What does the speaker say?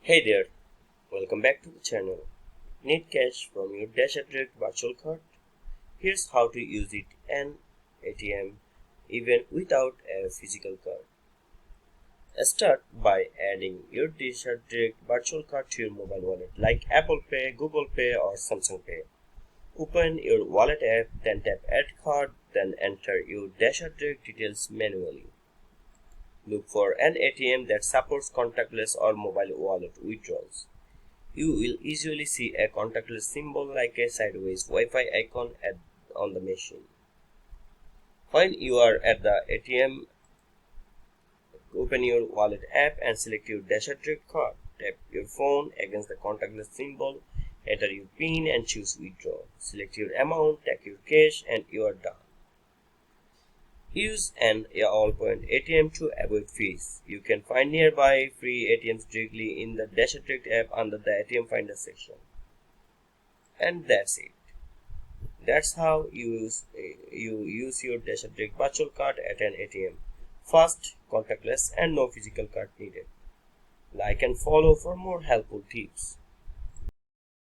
Hey there, welcome back to the channel. Need cash from your Dash Direct virtual card? Here's how to use it an ATM even without a physical card. Start by adding your Dash Direct virtual card to your mobile wallet like Apple Pay, Google Pay or Samsung Pay. Open your wallet app, then tap Add Card, then enter your Dash Direct details manually. Look for an ATM that supports contactless or mobile wallet withdrawals. You will usually see a contactless symbol like a sideways Wi-Fi icon on the machine. When you are at the ATM, open your wallet app and select your Dash Direct card. Tap your phone against the contactless symbol, enter your PIN and choose withdraw. Select your amount, take your cash and you are done. Use an all-point ATM to avoid fees. You can find nearby free ATMs directly in the Dash Direct app under the ATM Finder section. And that's it. That's how you use your Dash Direct virtual card at an ATM. Fast, contactless, and no physical card needed. Like and follow for more helpful tips.